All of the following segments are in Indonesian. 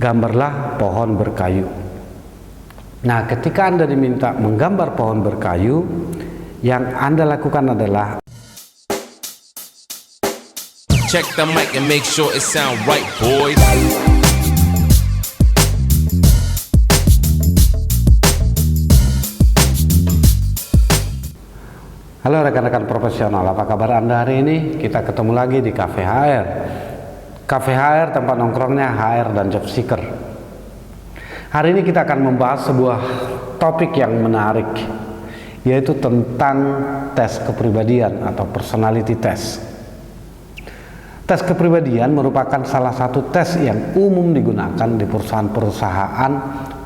gambarlah pohon berkayu. Nah, ketika Anda diminta menggambar pohon berkayu, yang Anda lakukan adalah check the mic and make sure it sound right, boys. halo rekan-rekan profesional, apa kabar Anda hari ini? Kita ketemu lagi di Cafe HR. Cafe HR tempat nongkrongnya HR dan job seeker. Hari ini kita akan membahas sebuah topik yang menarik, yaitu tentang tes kepribadian atau personality test. Tes kepribadian merupakan salah satu tes yang umum digunakan di perusahaan-perusahaan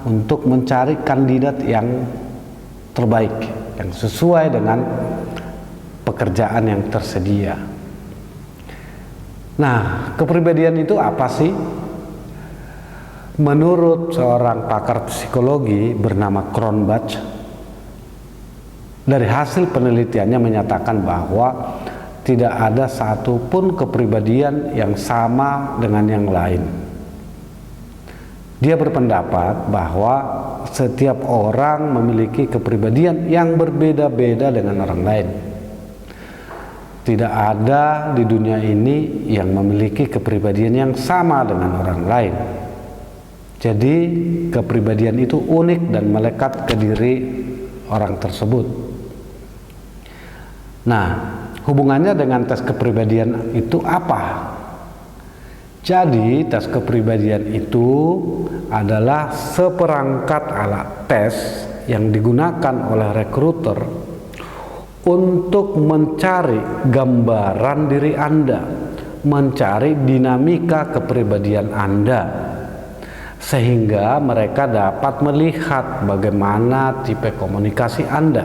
untuk mencari kandidat yang terbaik, yang sesuai dengan pekerjaan yang tersedia. Nah, kepribadian itu apa sih? Menurut seorang pakar psikologi bernama Cronbach, dari hasil penelitiannya menyatakan bahwa tidak ada satupun kepribadian yang sama dengan yang lain. Dia berpendapat bahwa setiap orang memiliki kepribadian yang berbeda-beda dengan orang lain. Tidak ada di dunia ini yang memiliki kepribadian yang sama dengan orang lain. Jadi kepribadian itu unik dan melekat ke diri orang tersebut. Nah, hubungannya dengan tes kepribadian itu apa? Jadi tes kepribadian itu adalah seperangkat alat tes yang digunakan oleh rekruter untuk mencari gambaran diri Anda, mencari dinamika kepribadian Anda, sehingga mereka dapat melihat bagaimana tipe komunikasi Anda,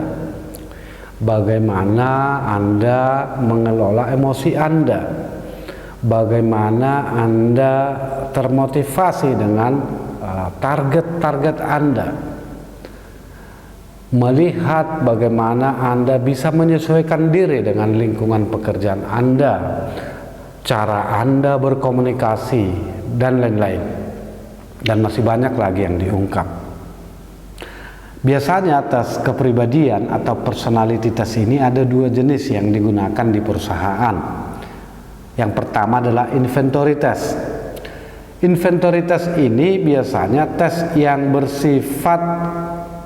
bagaimana Anda mengelola emosi Anda, bagaimana Anda termotivasi dengan target-target Anda, melihat bagaimana Anda bisa menyesuaikan diri dengan lingkungan pekerjaan Anda, cara Anda berkomunikasi, dan lain-lain. Dan masih banyak lagi yang diungkap. Biasanya tes kepribadian atau personality test ini ada dua jenis yang digunakan di perusahaan. Yang pertama adalah inventory test. Inventory test ini biasanya tes yang bersifat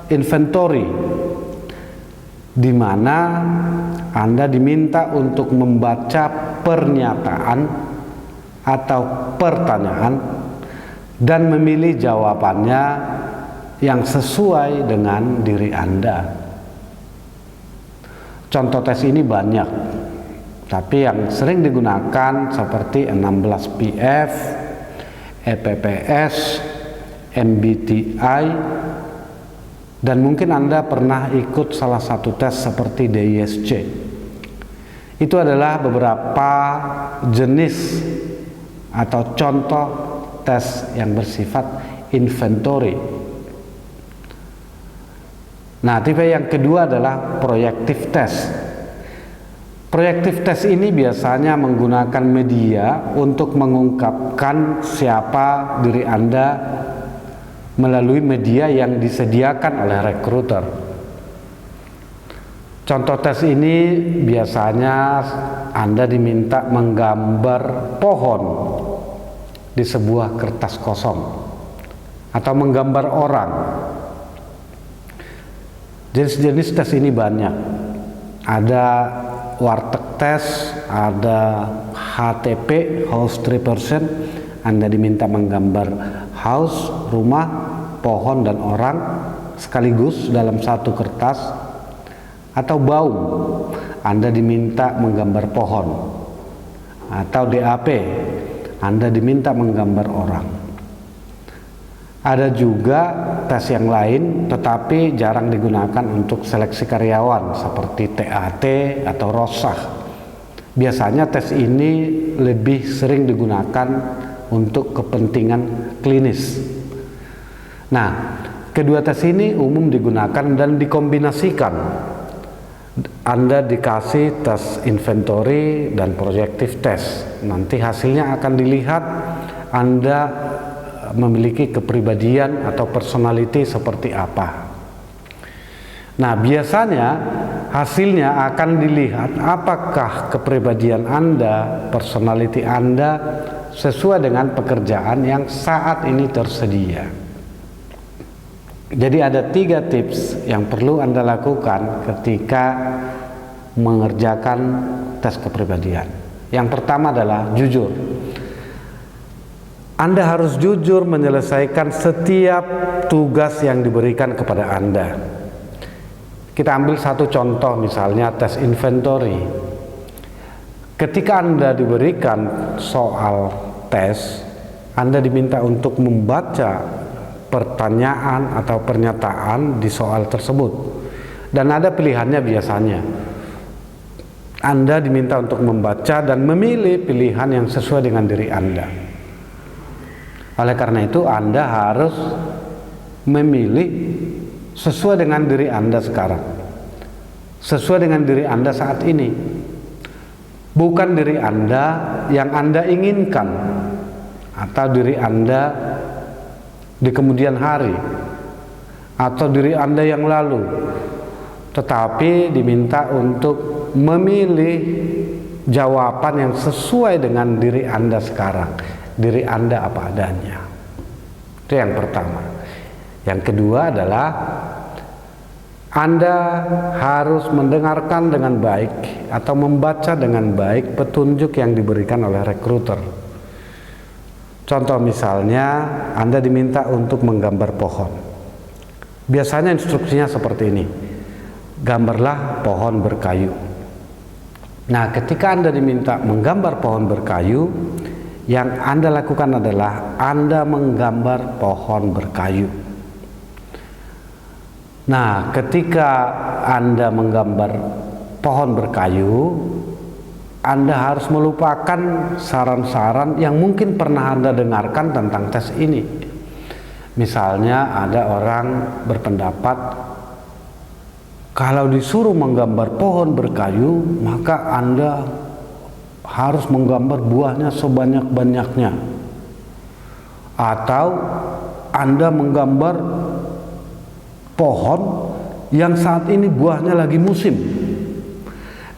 inventory, di mana Anda diminta untuk membaca pernyataan atau pertanyaan dan memilih jawabannya yang sesuai dengan diri Anda. Contoh tes ini banyak, tapi yang sering digunakan seperti 16PF, EPPS, MBTI, dan mungkin Anda pernah ikut salah satu tes seperti DISC. Itu adalah beberapa jenis atau contoh tes yang bersifat inventory. Nah, tipe yang kedua adalah projective test. Projective test ini biasanya menggunakan media untuk mengungkapkan siapa diri Anda melalui media yang disediakan oleh rekruter. Contoh tes ini biasanya Anda diminta menggambar pohon di sebuah kertas kosong atau menggambar orang. Jenis-jenis tes ini banyak. Ada warteg test, ada HTP, house tree person. Anda diminta menggambar house, rumah, pohon, dan orang sekaligus dalam satu kertas. Atau baum, Anda diminta menggambar pohon. Atau DAP, Anda diminta menggambar orang. Ada juga tes yang lain tetapi jarang digunakan untuk seleksi karyawan seperti TAT atau ROSAH. Biasanya tes ini lebih sering digunakan untuk kepentingan klinis. Nah, kedua tes ini umum digunakan dan dikombinasikan. Anda dikasih tes inventory dan projective test. Nanti hasilnya akan dilihat Anda memiliki kepribadian atau personality seperti apa. Nah, biasanya hasilnya akan dilihat apakah kepribadian Anda, personality Anda sesuai dengan pekerjaan yang saat ini tersedia. Jadi ada 3 tips yang perlu Anda lakukan ketika mengerjakan tes kepribadian. Yang pertama adalah jujur. Anda harus jujur menyelesaikan setiap tugas yang diberikan kepada Anda. Kita ambil satu contoh, misalnya tes inventory. Ketika Anda diberikan soal tes, Anda diminta untuk membaca pertanyaan atau pernyataan di soal tersebut. Dan ada pilihannya biasanya. Anda diminta untuk membaca dan memilih pilihan yang sesuai dengan diri Anda. Oleh karena itu, Anda harus memilih sesuai dengan diri Anda sekarang, sesuai dengan diri Anda saat ini, bukan diri Anda yang Anda inginkan atau diri Anda di kemudian hari atau diri Anda yang lalu, tetapi diminta untuk memilih jawaban yang sesuai dengan diri Anda sekarang, diri Anda apa adanya. Itu yang pertama. Yang kedua adalah Anda harus mendengarkan dengan baik atau membaca dengan baik petunjuk yang diberikan oleh rekruter. Contoh misalnya, Anda diminta untuk menggambar pohon. Biasanya instruksinya seperti ini: gambarlah pohon berkayu. Nah, ketika Anda diminta menggambar pohon berkayu, yang Anda lakukan adalah Anda menggambar pohon berkayu. Nah, ketika Anda menggambar pohon berkayu, Anda harus melupakan saran-saran yang mungkin pernah Anda dengarkan tentang tes ini. Misalnya ada orang berpendapat kalau disuruh menggambar pohon berkayu, maka Anda harus menggambar buahnya sebanyak-banyaknya. Atau Anda menggambar pohon yang saat ini buahnya lagi musim.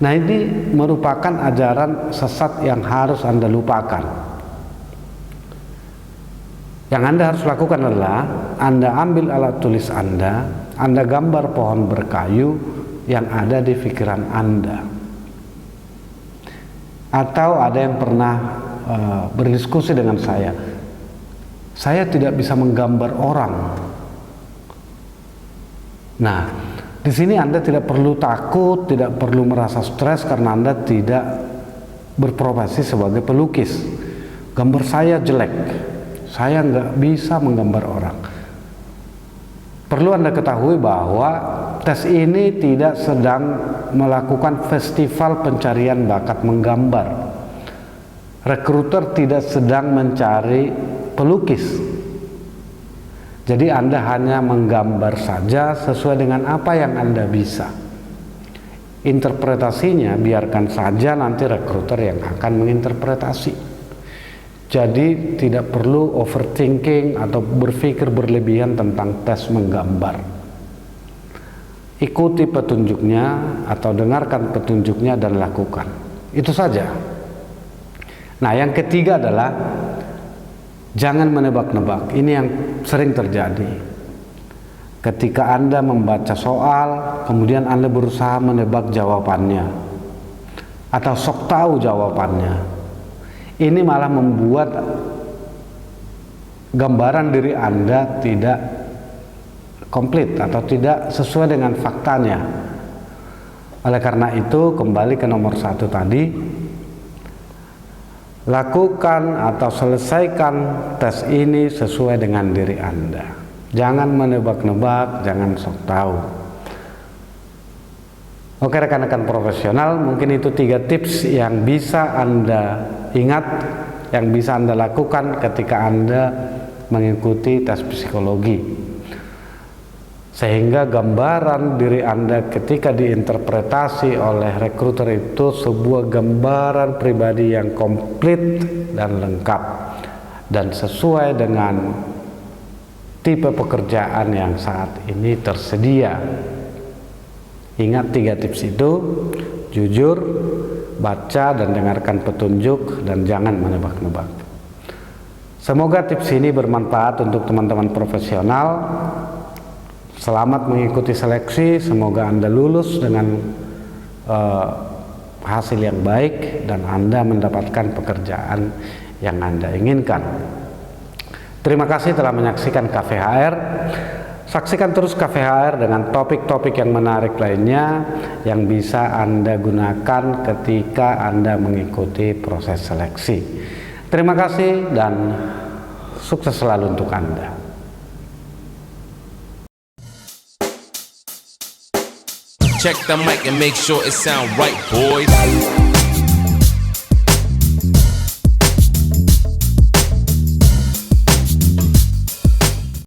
Nah, ini merupakan ajaran sesat yang harus Anda lupakan. Yang Anda harus lakukan adalah Anda ambil alat tulis Anda gambar pohon berkayu yang ada di pikiran Anda. Atau ada yang pernah berdiskusi dengan saya tidak bisa menggambar orang. Nah, di sini Anda tidak perlu takut, tidak perlu merasa stres karena Anda tidak berprofesi sebagai pelukis. Gambar saya jelek, saya nggak bisa menggambar orang. Perlu Anda ketahui bahwa tes ini tidak sedang melakukan festival pencarian bakat menggambar. Rekruter tidak sedang mencari pelukis. Jadi Anda hanya menggambar saja sesuai dengan apa yang Anda bisa. Interpretasinya biarkan saja nanti rekruter yang akan menginterpretasi. Jadi tidak perlu overthinking atau berpikir berlebihan tentang tes menggambar. Ikuti petunjuknya atau dengarkan petunjuknya dan lakukan. Itu saja. Nah, yang ketiga adalah jangan menebak-nebak. Ini yang sering terjadi. Ketika Anda membaca soal, kemudian Anda berusaha menebak jawabannya atau sok tahu jawabannya. Ini malah membuat gambaran diri Anda tidak komplit atau tidak sesuai dengan faktanya. Oleh karena itu, kembali ke nomor 1 tadi, lakukan atau selesaikan tes ini sesuai dengan diri Anda. Jangan menebak-nebak, jangan sok tahu. Oke rekan-rekan profesional, mungkin itu 3 tips yang bisa Anda ingat, yang bisa Anda lakukan ketika Anda mengikuti tes psikologi. Sehingga gambaran diri Anda ketika diinterpretasi oleh rekruter itu sebuah gambaran pribadi yang komplit dan lengkap. dan sesuai dengan tipe pekerjaan yang saat ini tersedia. Ingat 3 tips itu: jujur, baca dan dengarkan petunjuk, dan jangan menebak-nebak. Semoga tips ini bermanfaat untuk teman-teman profesional. Selamat mengikuti seleksi, semoga Anda lulus dengan hasil yang baik dan Anda mendapatkan pekerjaan yang Anda inginkan. Terima kasih telah menyaksikan Cafe HR. Saksikan terus Cafe HR dengan topik-topik yang menarik lainnya yang bisa Anda gunakan ketika Anda mengikuti proses seleksi. Terima kasih dan sukses selalu untuk Anda. Check the mic and make sure it sound right, boys.